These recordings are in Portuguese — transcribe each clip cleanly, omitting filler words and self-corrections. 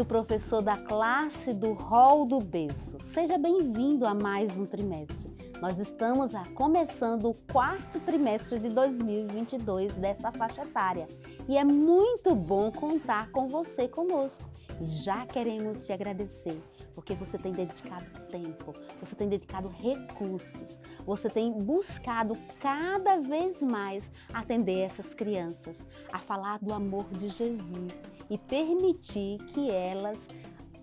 querido professor da classe do Hall do Berço. Seja bem-vindo a mais um trimestre. Nós estamos começando o quarto trimestre de 2022 dessa faixa etária. E é muito bom contar com você conosco. E já queremos te agradecer, porque você tem dedicado tempo, você tem dedicado recursos, você tem buscado cada vez mais atender essas crianças, a falar do amor de Jesus e permitir que elas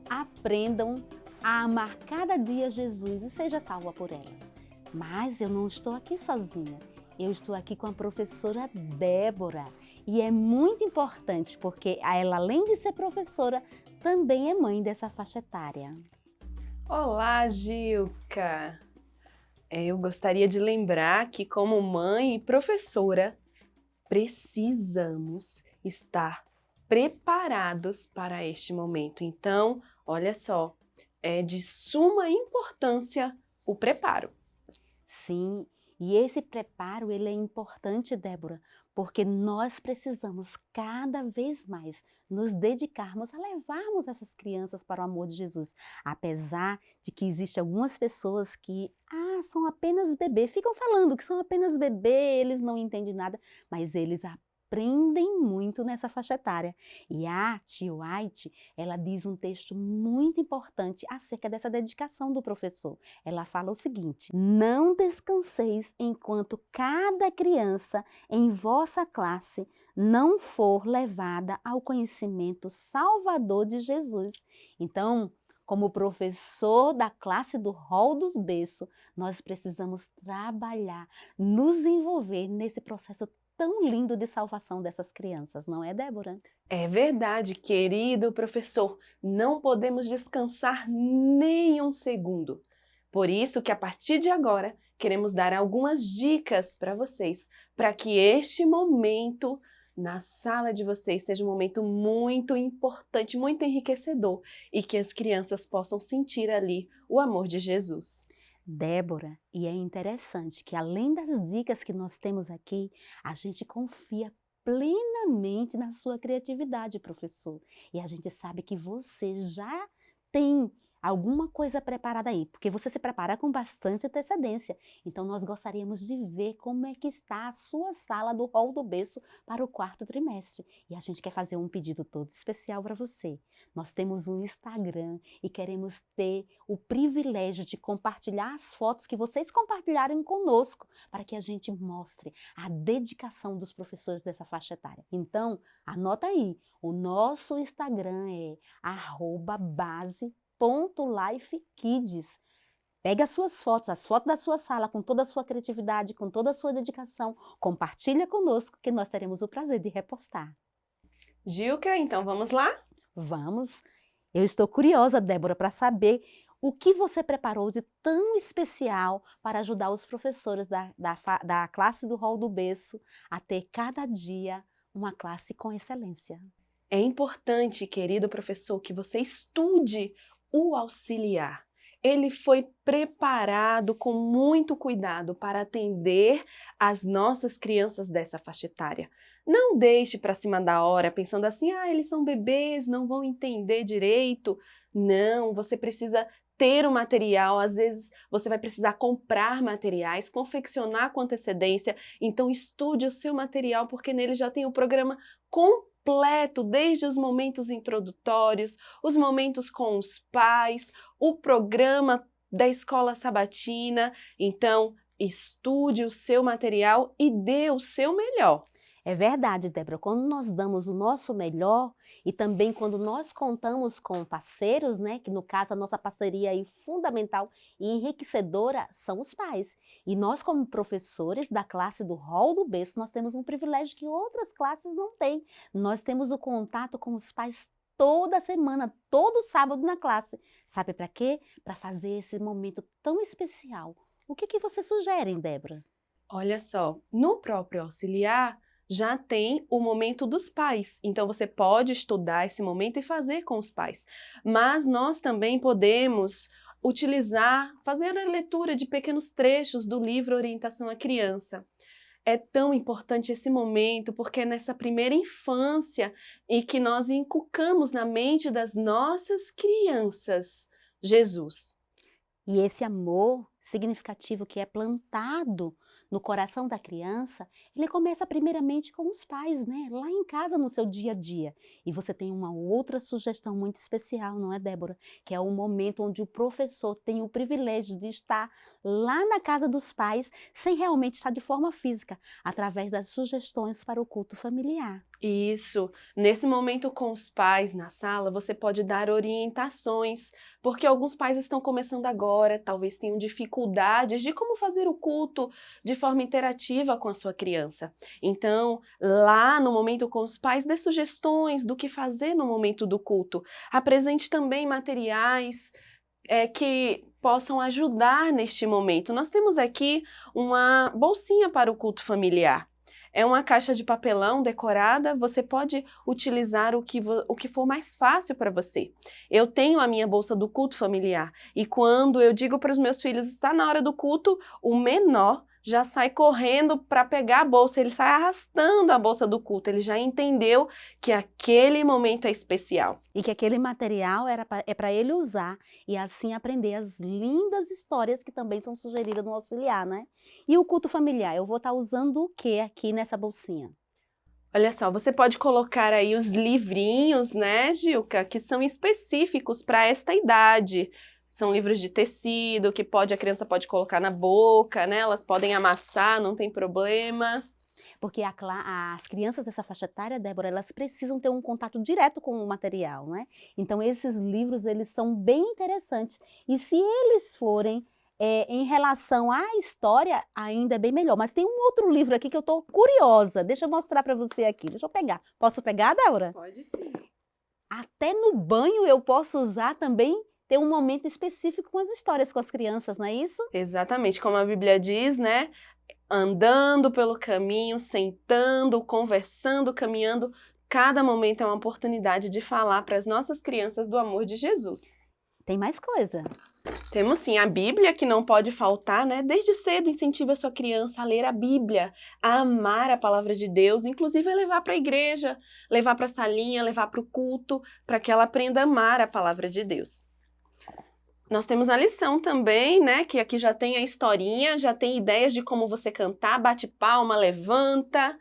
aprendam a amar cada dia Jesus e seja salva por elas. Mas eu não estou aqui sozinha, eu estou aqui com a professora Débora e é muito importante porque ela, além de ser professora, também é mãe dessa faixa etária. Olá, Gilca! Eu gostaria de lembrar que, como mãe e professora, precisamos estar preparados para este momento. Então, olha só, é de suma importância o preparo. Sim, e esse preparo ele é importante, Débora, porque nós precisamos cada vez mais nos dedicarmos a levarmos essas crianças para o amor de Jesus. Apesar de que existem algumas pessoas que são apenas bebê, ficam falando que são apenas bebê, eles não entendem nada, mas eles aprendem muito nessa faixa etária. E a tia White, ela diz um texto muito importante acerca dessa dedicação do professor. Ela fala o seguinte: não descanseis enquanto cada criança em vossa classe não for levada ao conhecimento salvador de Jesus. Então, como professor da classe do Hall dos Berço, nós precisamos trabalhar, nos envolver nesse processo tão lindo de salvação dessas crianças, não é, Débora? É verdade, querido professor, não podemos descansar nem um segundo. Por isso que a partir de agora queremos dar algumas dicas para vocês, para que este momento na sala de vocês seja um momento muito importante, muito enriquecedor e que as crianças possam sentir ali o amor de Jesus. Débora, e é interessante que além das dicas que nós temos aqui, a gente confia plenamente na sua criatividade, professor. E a gente sabe que você já tem alguma coisa preparada aí, porque você se prepara com bastante antecedência. Então nós gostaríamos de ver como é que está a sua sala do Hall do Berço para o quarto trimestre. E a gente quer fazer um pedido todo especial para você. Nós temos um Instagram e queremos ter o privilégio de compartilhar as fotos que vocês compartilharem conosco, para que a gente mostre a dedicação dos professores dessa faixa etária. Então, anota aí, o nosso Instagram é @base.lifekids. Pega as suas fotos, as fotos da sua sala, com toda a sua criatividade, com toda a sua dedicação, compartilha conosco que nós teremos o prazer de repostar. Gilca, então vamos lá? Vamos! Eu estou curiosa, Débora, para saber o que você preparou de tão especial para ajudar os professores da classe do Hall do Berço a ter cada dia uma classe com excelência. É importante, querido professor, que você estude o auxiliar. Ele foi preparado com muito cuidado para atender as nossas crianças dessa faixa etária. Não deixe para cima da hora pensando assim, eles são bebês, não vão entender direito. Não, você precisa ter o material, às vezes você vai precisar comprar materiais, confeccionar com antecedência, então estude o seu material porque nele já tem o programa completo, desde os momentos introdutórios, os momentos com os pais, o programa da escola sabatina. Então, estude o seu material e dê o seu melhor. É verdade, Débora, quando nós damos o nosso melhor e também quando nós contamos com parceiros, né, que no caso a nossa parceria aí fundamental e enriquecedora são os pais. E nós como professores da classe do Hall do Berço, nós temos um privilégio que outras classes não têm. Nós temos o contato com os pais toda semana, todo sábado na classe. Sabe para quê? Para fazer esse momento tão especial. O que você sugere, Débora? Olha só, no próprio auxiliar, já tem o momento dos pais, então você pode estudar esse momento e fazer com os pais. Mas nós também podemos fazer a leitura de pequenos trechos do livro Orientação à Criança. é tão importante esse momento, porque é nessa primeira infância em que nós inculcamos na mente das nossas crianças Jesus. E esse amor significativo que é plantado no coração da criança, ele começa primeiramente com os pais, né? Lá em casa, no seu dia a dia. E você tem uma outra sugestão muito especial, não é, Débora? Que é o momento onde o professor tem o privilégio de estar lá na casa dos pais, sem realmente estar de forma física, através das sugestões para o culto familiar. Isso, nesse momento com os pais na sala, você pode dar orientações, porque alguns pais estão começando agora, talvez tenham dificuldades de como fazer o culto de forma interativa com a sua criança. Então, lá no momento com os pais, dê sugestões do que fazer no momento do culto. Apresente também materiais que possam ajudar neste momento. Nós temos aqui uma bolsinha para o culto familiar. É uma caixa de papelão decorada, você pode utilizar o que for mais fácil para você. Eu tenho a minha bolsa do culto familiar e quando eu digo para os meus filhos, está na hora do culto, o menor já sai correndo para pegar a bolsa, ele sai arrastando a bolsa do culto, ele já entendeu que aquele momento é especial. E que aquele material é para ele usar e assim aprender as lindas histórias que também são sugeridas no auxiliar, né? E o culto familiar, eu vou estar usando o que aqui nessa bolsinha? Olha só, você pode colocar aí os livrinhos, né, Gilca, que são específicos para esta idade. São livros de tecido que a criança pode colocar na boca, né? Elas podem amassar, não tem problema. Porque as crianças dessa faixa etária, Débora, elas precisam ter um contato direto com o material, né? Então esses livros, eles são bem interessantes. E se eles forem em relação à história, ainda é bem melhor. Mas tem um outro livro aqui que eu estou curiosa. Deixa eu mostrar para você aqui. Deixa eu pegar. Posso pegar, Débora? Pode sim. Até no banho eu posso usar também, ter um momento específico com as histórias com as crianças, não é isso? Exatamente, como a Bíblia diz, né? Andando pelo caminho, sentando, conversando, caminhando, cada momento é uma oportunidade de falar para as nossas crianças do amor de Jesus. Tem mais coisa. Temos sim a Bíblia, que não pode faltar, né? Desde cedo incentive a sua criança a ler a Bíblia, a amar a palavra de Deus, inclusive a levar para a igreja, levar para a salinha, levar para o culto, para que ela aprenda a amar a palavra de Deus. Nós temos a lição também, né? Que aqui já tem a historinha, já tem ideias de como você cantar, bate palma, levanta,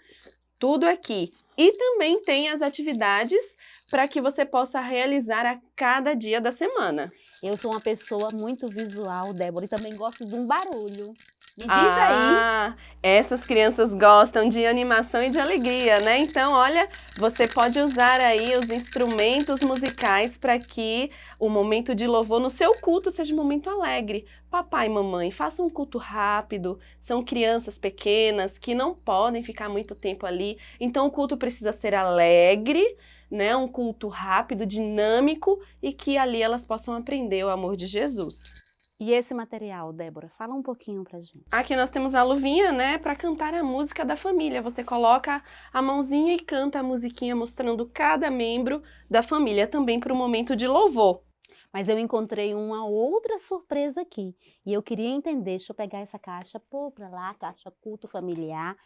tudo aqui. E também tem as atividades para que você possa realizar a cada dia da semana. Eu sou uma pessoa muito visual, Débora, e também gosto de um barulho. Me diz aí. Essas crianças gostam de animação e de alegria, né? Então, olha, você pode usar aí os instrumentos musicais para que o momento de louvor no seu culto seja um momento alegre. Papai e mamãe, façam um culto rápido, são crianças pequenas que não podem ficar muito tempo ali, então o culto precisa ser alegre, né? Um culto rápido, dinâmico e que ali elas possam aprender o amor de Jesus. E esse material, Débora, fala um pouquinho pra gente. Aqui nós temos a luvinha, né, para cantar a música da família. Você coloca a mãozinha e canta a musiquinha mostrando cada membro da família, também para o momento de louvor. Mas eu encontrei uma outra surpresa aqui. E eu queria entender, deixa eu pegar essa caixa, pôr pra lá, caixa culto familiar.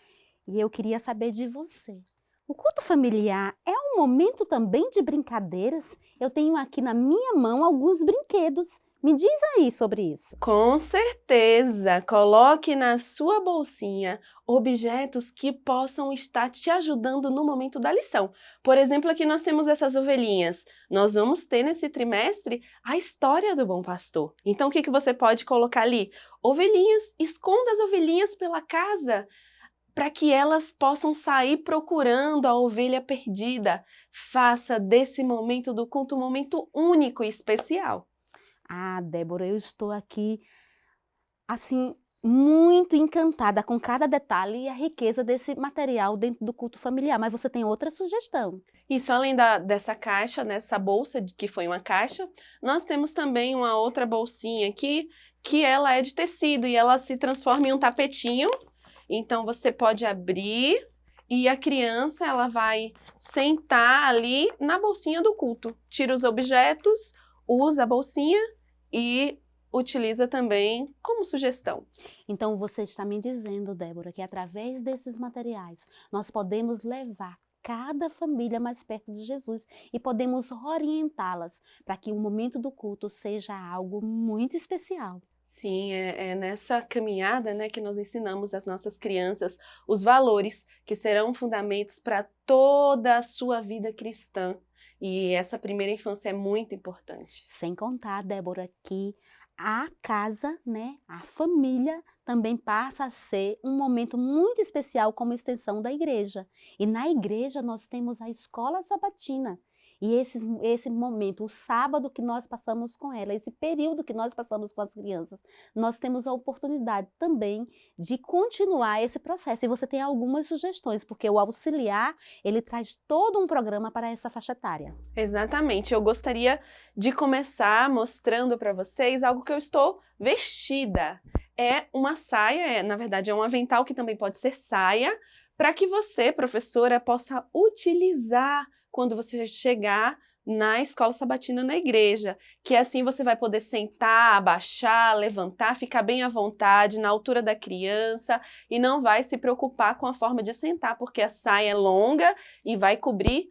E eu queria saber de você. O culto familiar é um momento também de brincadeiras? Eu tenho aqui na minha mão alguns brinquedos. Me diz aí sobre isso. Com certeza! Coloque na sua bolsinha objetos que possam estar te ajudando no momento da lição. Por exemplo, aqui nós temos essas ovelhinhas. Nós vamos ter nesse trimestre a história do bom pastor. Então, o que você pode colocar ali? Ovelhinhas, esconda as ovelhinhas pela casa, para que elas possam sair procurando a ovelha perdida. Faça desse momento do culto um momento único e especial. Ah, Débora, eu estou aqui, assim, muito encantada com cada detalhe e a riqueza desse material dentro do culto familiar. Mas você tem outra sugestão? Isso, além dessa caixa, nessa bolsa, que foi uma caixa, nós temos também uma outra bolsinha aqui, que ela é de tecido e ela se transforma em um tapetinho. Então, você pode abrir e a criança ela vai sentar ali na bolsinha do culto. Tira os objetos, usa a bolsinha e utiliza também como sugestão. Então, você está me dizendo, Débora, que através desses materiais nós podemos levar cada família mais perto de Jesus e podemos orientá-las para que o momento do culto seja algo muito especial. Sim, é nessa caminhada, né, que nós ensinamos às nossas crianças os valores que serão fundamentos para toda a sua vida cristã. E essa primeira infância é muito importante. Sem contar, Débora, que a casa, né, a família também passa a ser um momento muito especial como extensão da igreja. E na igreja nós temos a escola sabatina. E esse momento, o sábado que nós passamos com ela, esse período que nós passamos com as crianças, nós temos a oportunidade também de continuar esse processo. E você tem algumas sugestões, porque o auxiliar, ele traz todo um programa para essa faixa etária. Exatamente, eu gostaria de começar mostrando para vocês algo que eu estou vestida. É uma saia, na verdade é um avental que também pode ser saia, para que você, professora, possa utilizar quando você chegar na escola sabatina na igreja, que assim você vai poder sentar, abaixar, levantar, ficar bem à vontade, na altura da criança, e não vai se preocupar com a forma de sentar, porque a saia é longa e vai cobrir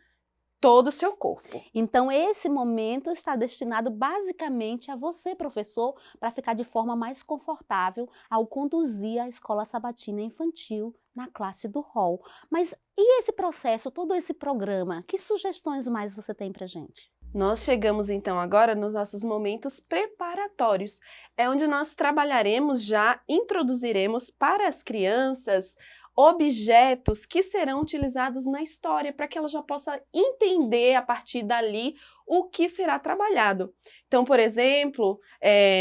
todo o seu corpo. Então, esse momento está destinado basicamente a você, professor, para ficar de forma mais confortável ao conduzir a escola sabatina infantil na classe do hall. Mas e esse processo, todo esse programa, que sugestões mais você tem para gente? Nós chegamos então agora nos nossos momentos preparatórios. É onde nós trabalharemos introduziremos para as crianças objetos que serão utilizados na história, para que ela já possa entender a partir dali o que será trabalhado. Então, por exemplo,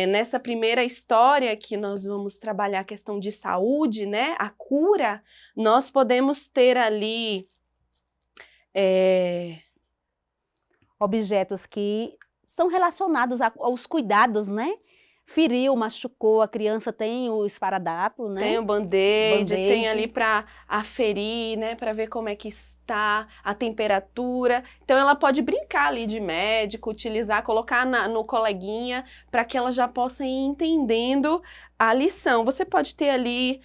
nessa primeira história que nós vamos trabalhar a questão de saúde, né, a cura, nós podemos ter ali Objetos que são relacionados aos cuidados, né? Feriu, machucou, a criança tem o esparadrapo, né? Tem o band-aid, Band-aid. tem ali para aferir, né, para ver como é que está a temperatura. Então ela pode brincar ali de médico, utilizar, colocar no coleguinha, para que ela já possa ir entendendo a lição. Você pode ter ali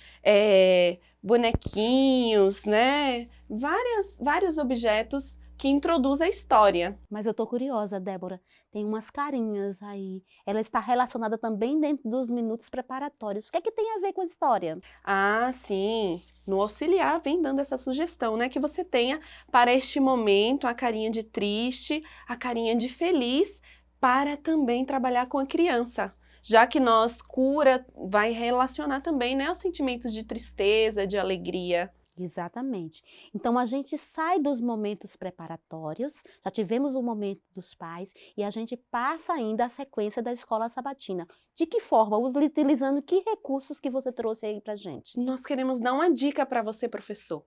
bonequinhos, né, vários objetos que introduzem a história. Mas eu tô curiosa, Débora, tem umas carinhas aí. Ela está relacionada também dentro dos minutos preparatórios. O que é que tem a ver com a história? Ah, sim. No auxiliar vem dando essa sugestão, né? Que você tenha para este momento a carinha de triste, a carinha de feliz, para também trabalhar com a criança. Já que cura vai relacionar também, né, os sentimentos de tristeza, de alegria. Exatamente. Então a gente sai dos momentos preparatórios, já tivemos o momento dos pais e a gente passa ainda a sequência da escola sabatina. De que forma? Utilizando que recursos que você trouxe aí pra gente? Nós queremos dar uma dica para você, professor.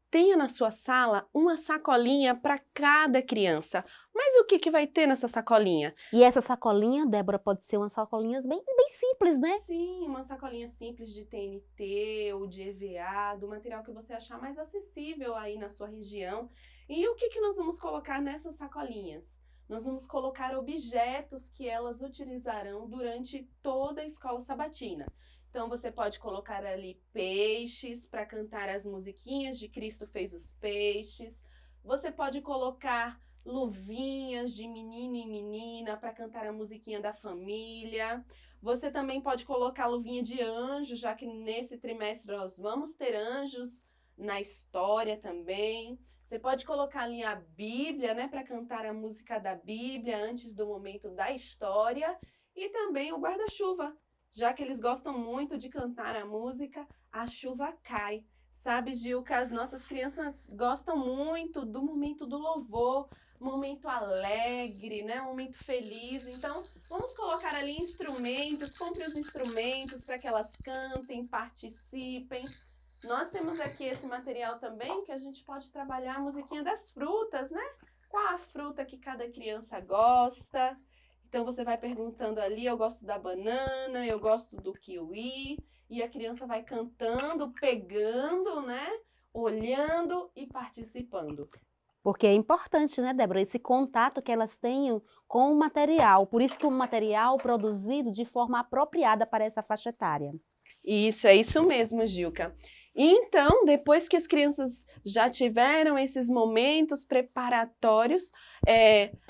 Tenha na sua sala uma sacolinha para cada criança. Mas o que vai ter nessa sacolinha? E essa sacolinha, Débora, pode ser umas sacolinhas bem simples, né? Sim, uma sacolinha simples de TNT ou de EVA, do material que você achar mais acessível aí na sua região. E o que nós vamos colocar nessas sacolinhas? Nós vamos colocar objetos que elas utilizarão durante toda a escola sabatina. Então você pode colocar ali peixes para cantar as musiquinhas de Cristo fez os peixes. Você pode colocar luvinhas de menino e menina para cantar a musiquinha da família. Você também pode colocar luvinha de anjo, já que nesse trimestre nós vamos ter anjos na história também. Você pode colocar ali a Bíblia, né, para cantar a música da Bíblia antes do momento da história. E também o guarda-chuva, já que eles gostam muito de cantar a música A Chuva Cai. Sabe, Gil, que as nossas crianças gostam muito do momento do louvor, momento alegre, né? Um momento feliz. Então, vamos colocar ali instrumentos, compre os instrumentos para que elas cantem, participem. Nós temos aqui esse material também que a gente pode trabalhar a musiquinha das frutas, né? Qual a fruta que cada criança gosta? Então você vai perguntando ali, eu gosto da banana, eu gosto do kiwi, e a criança vai cantando, pegando, né? Olhando e participando. Porque é importante, né, Débora, esse contato que elas tenham com o material. Por isso que o material produzido de forma apropriada para essa faixa etária. Isso, é isso mesmo, Gilca. E então, depois que as crianças já tiveram esses momentos preparatórios,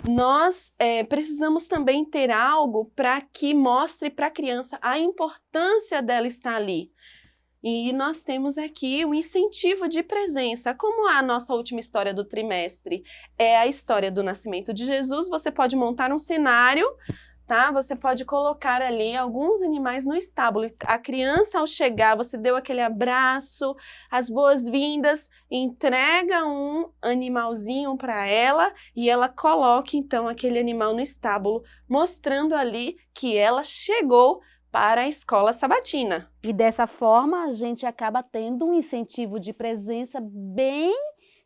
nós precisamos também ter algo para que mostre para a criança a importância dela estar ali. E nós temos aqui o incentivo de presença. Como a nossa última história do trimestre é a história do nascimento de Jesus, você pode montar um cenário, tá? Você pode colocar ali alguns animais no estábulo. A criança, ao chegar, você deu aquele abraço, as boas-vindas, entrega um animalzinho para ela e ela coloca então aquele animal no estábulo, mostrando ali que ela chegou para a escola sabatina. E dessa forma a gente acaba tendo um incentivo de presença bem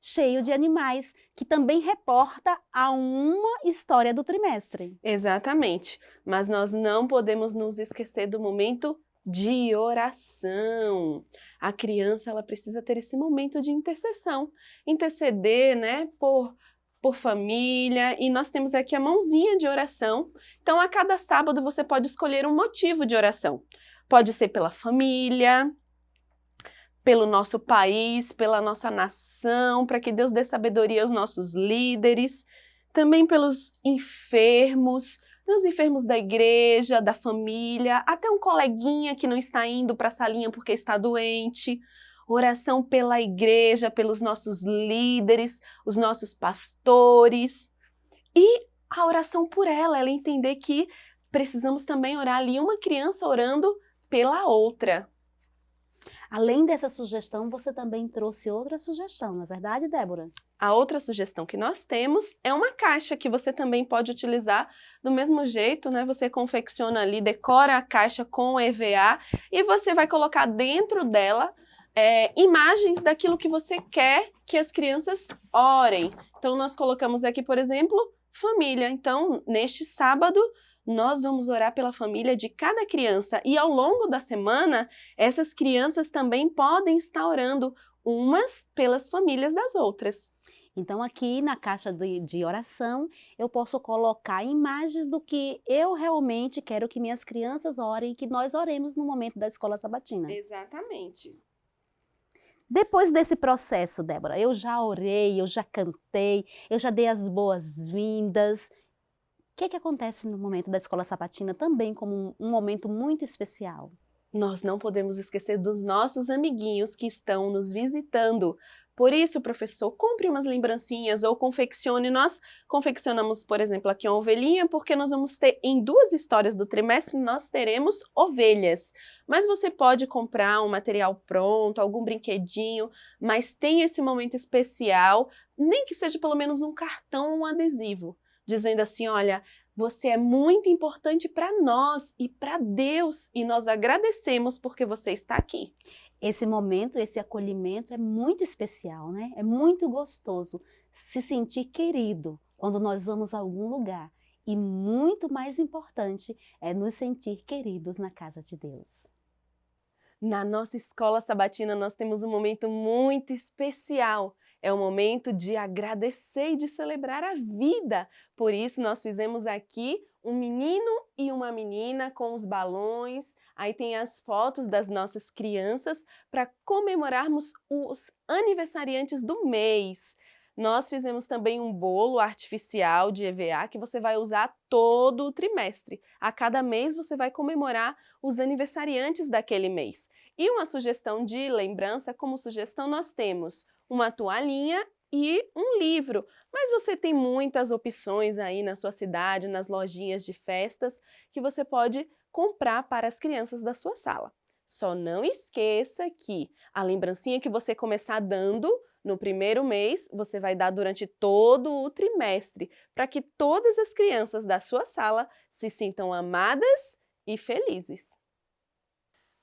cheio de animais, que também reporta a uma história do trimestre. Exatamente, mas nós não podemos nos esquecer do momento de oração. A criança, ela precisa ter esse momento de intercessão, interceder, né, por família, e nós temos aqui a mãozinha de oração. Então, a cada sábado você pode escolher um motivo de oração. Pode ser pela família, pelo nosso país, pela nossa nação, para que Deus dê sabedoria aos nossos líderes, também pelos enfermos, os enfermos da igreja, da família, até um coleguinha que não está indo para a salinha porque está doente. Oração pela igreja, pelos nossos líderes, os nossos pastores. E a oração por ela entender que precisamos também orar ali, uma criança orando pela outra. Além dessa sugestão, você também trouxe outra sugestão, não é verdade, Débora? A outra sugestão que nós temos é uma caixa que você também pode utilizar do mesmo jeito, né? Você confecciona ali, decora a caixa com EVA e você vai colocar dentro dela imagens daquilo que você quer que as crianças orem. Então, nós colocamos aqui, por exemplo, família. Então, neste sábado, nós vamos orar pela família de cada criança e ao longo da semana, essas crianças também podem estar orando umas pelas famílias das outras. Então, aqui na caixa de oração, eu posso colocar imagens do que eu realmente quero que minhas crianças orem e que nós oremos no momento da escola sabatina. Exatamente. Depois desse processo, Débora, eu já orei, eu já cantei, eu já dei as boas-vindas. O que acontece no momento da escola sabatina também como um momento muito especial? Nós não podemos esquecer dos nossos amiguinhos que estão nos visitando. Por isso, professor, compre umas lembrancinhas ou confeccione. Nós confeccionamos, por exemplo, aqui uma ovelhinha, porque nós vamos ter, em 2 histórias do trimestre, nós teremos ovelhas. Mas você pode comprar um material pronto, algum brinquedinho, mas tem esse momento especial, nem que seja pelo menos um cartão ou um adesivo, dizendo assim, olha, você é muito importante para nós e para Deus, e nós agradecemos porque você está aqui. Esse momento, esse acolhimento é muito especial, né? É muito gostoso se sentir querido quando nós vamos a algum lugar. E muito mais importante é nos sentir queridos na casa de Deus. Na nossa escola sabatina, nós temos um momento muito especial. É o momento de agradecer e de celebrar a vida. Por isso, nós fizemos aqui um menino e uma menina com os balões. Aí tem as fotos das nossas crianças para comemorarmos os aniversariantes do mês. Nós fizemos também um bolo artificial de EVA que você vai usar todo o trimestre. A cada mês você vai comemorar os aniversariantes daquele mês. E uma sugestão de lembrança, como sugestão nós temos uma toalhinha e um livro. Mas você tem muitas opções aí na sua cidade, nas lojinhas de festas, que você pode comprar para as crianças da sua sala. Só não esqueça que a lembrancinha que você começar dando no primeiro mês, você vai dar durante todo o trimestre, para que todas as crianças da sua sala se sintam amadas e felizes.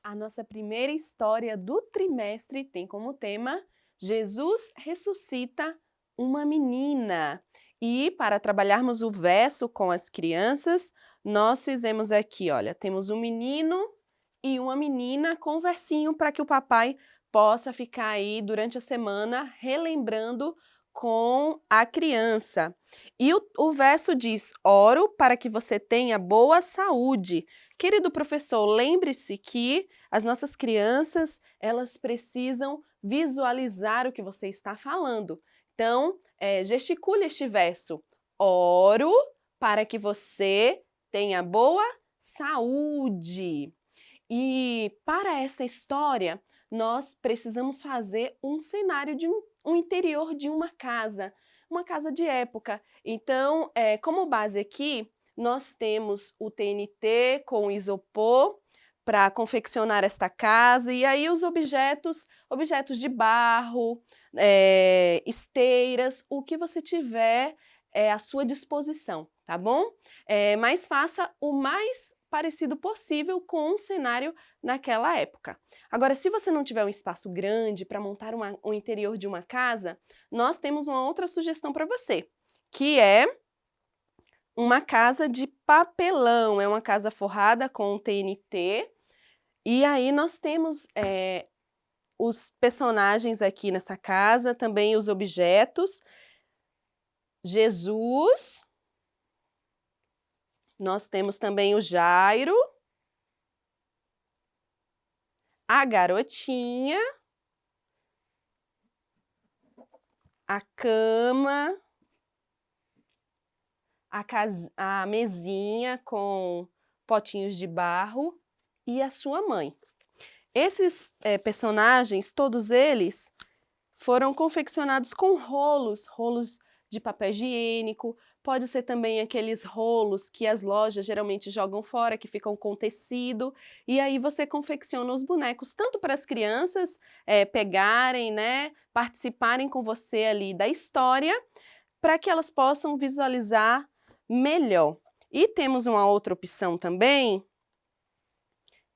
A nossa primeira história do trimestre tem como tema Jesus ressuscita uma menina. E para trabalharmos o verso com as crianças, nós fizemos aqui, olha, temos um menino e uma menina com o versinho para que o papai possa ficar aí durante a semana relembrando com a criança. E o verso diz: oro para que você tenha boa saúde. Querido professor, lembre-se que as nossas crianças, elas precisam visualizar o que você está falando. Então, gesticule este verso. Oro para que você tenha boa saúde. E para essa história, nós precisamos fazer um cenário de um interior de uma casa de época. Então, como base aqui, nós temos o TNT com isopor para confeccionar esta casa, e aí os objetos de barro, esteiras, o que você tiver à sua disposição, tá bom? Mas faça o mais parecido possível com um cenário naquela época. Agora, se você não tiver um espaço grande para montar o interior de uma casa, nós temos uma outra sugestão para você, que é uma casa de papelão. É uma casa forrada com TNT, e aí nós temos os personagens aqui nessa casa, também os objetos. Jesus, nós temos também o Jairo, a garotinha, a cama, a mesinha com potinhos de barro e a sua mãe. Esses personagens, todos eles, foram confeccionados com rolos de papel higiênico. Pode ser também aqueles rolos que as lojas geralmente jogam fora, que ficam com tecido, e aí você confecciona os bonecos, tanto para as crianças pegarem, né, participarem com você ali da história, para que elas possam visualizar melhor. E temos uma outra opção também,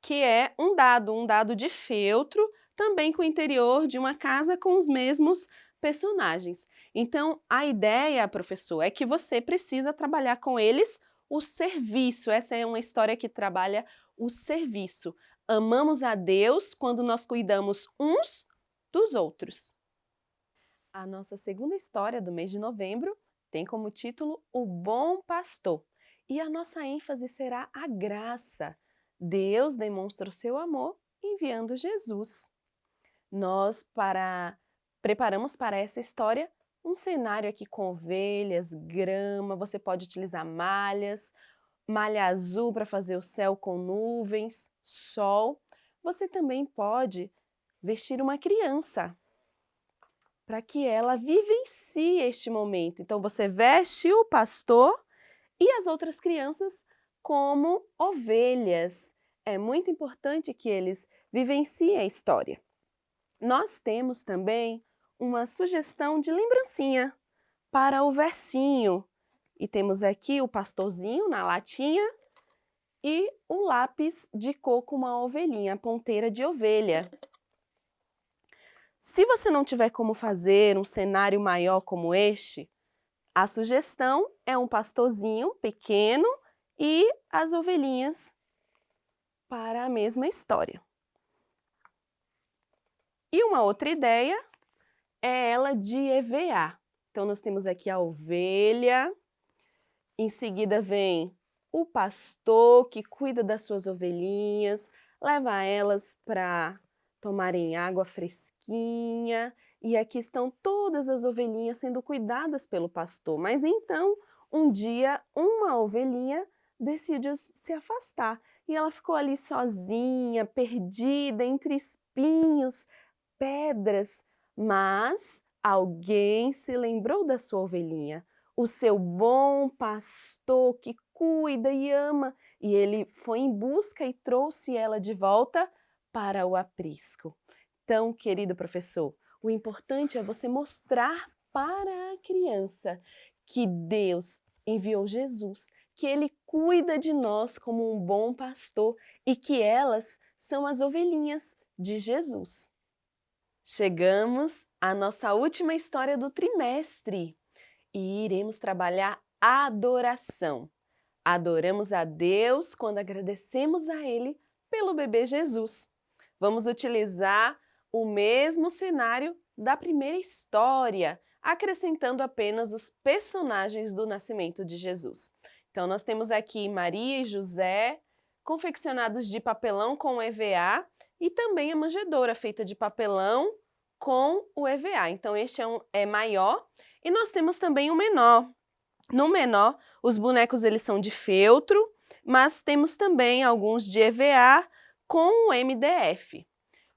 que é um dado de feltro, também com o interior de uma casa com os mesmos personagens. Então, a ideia, professor, é que você precisa trabalhar com eles o serviço. Essa é uma história que trabalha o serviço. Amamos a Deus quando nós cuidamos uns dos outros. A nossa segunda história do mês de novembro tem como título O Bom Pastor. E a nossa ênfase será a graça. Deus demonstra o seu amor enviando Jesus. Nós preparamos para essa história um cenário aqui com ovelhas, grama, você pode utilizar malha azul para fazer o céu com nuvens, sol. Você também pode vestir uma criança para que ela vivencie este momento. Então você veste o pastor e as outras crianças como ovelhas. É muito importante que eles vivenciem a história. Nós temos também uma sugestão de lembrancinha para o versinho. E temos aqui o pastorzinho na latinha e o lápis de cor com uma ovelhinha, a ponteira de ovelha. Se você não tiver como fazer um cenário maior como este, a sugestão é um pastorzinho pequeno e as ovelhinhas para a mesma história. E uma outra ideia é ela de EVA. Então, nós temos aqui a ovelha, em seguida vem o pastor que cuida das suas ovelhinhas, leva elas para tomarem água fresquinha, e aqui estão todas as ovelhinhas sendo cuidadas pelo pastor. Mas então, um dia, uma ovelhinha decidiu se afastar, e ela ficou ali sozinha, perdida entre espinhos, pedras, mas alguém se lembrou da sua ovelhinha, o seu bom pastor que cuida e ama, e ele foi em busca e trouxe ela de volta para o aprisco. Então, querido professor, o importante é você mostrar para a criança que Deus enviou Jesus, que Ele cuida de nós como um bom pastor e que elas são as ovelhinhas de Jesus. Chegamos à nossa última história do trimestre e iremos trabalhar a adoração. Adoramos a Deus quando agradecemos a Ele pelo bebê Jesus. Vamos utilizar o mesmo cenário da primeira história. acrescentando apenas os personagens do nascimento de Jesus. Então, nós temos aqui Maria e José, confeccionados de papelão com EVA, e também a manjedoura feita de papelão com o EVA. Então, este é maior. E nós temos também o menor. No menor, os bonecos eles são de feltro, mas temos também alguns de EVA com o MDF.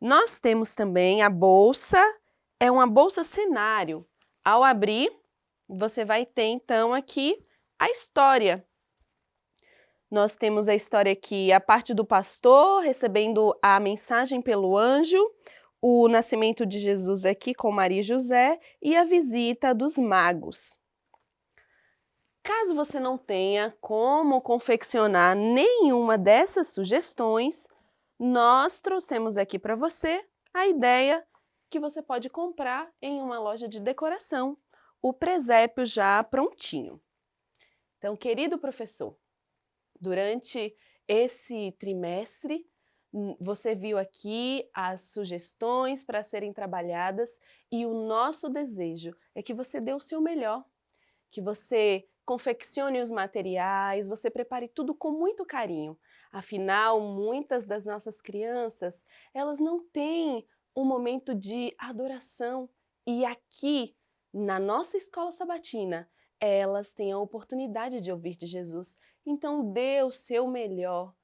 Nós temos também a bolsa, é uma bolsa cenário. Ao abrir, você vai ter então aqui a história. Nós temos a história aqui, a parte do pastor recebendo a mensagem pelo anjo, o nascimento de Jesus aqui com Maria e José e a visita dos magos. Caso você não tenha como confeccionar nenhuma dessas sugestões, nós trouxemos aqui para você a ideia que você pode comprar em uma loja de decoração, o presépio já prontinho. Então, querido professor, durante esse trimestre, você viu aqui as sugestões para serem trabalhadas e o nosso desejo é que você dê o seu melhor, que você confeccione os materiais, você prepare tudo com muito carinho. Afinal, muitas das nossas crianças, elas não têm um momento de adoração e aqui, na nossa escola sabatina, elas têm a oportunidade de ouvir de Jesus. Então, dê o seu melhor,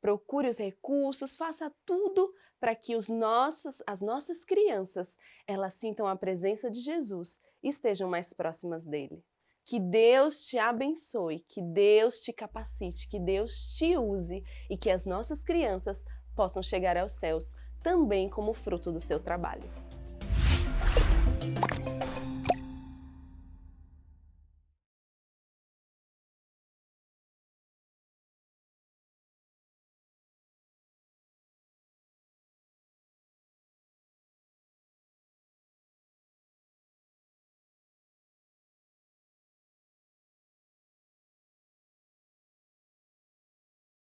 procure os recursos, faça tudo para que as nossas crianças, elas sintam a presença de Jesus e estejam mais próximas dele. Que Deus te abençoe, que Deus te capacite, que Deus te use e que as nossas crianças possam chegar aos céus também como fruto do seu trabalho.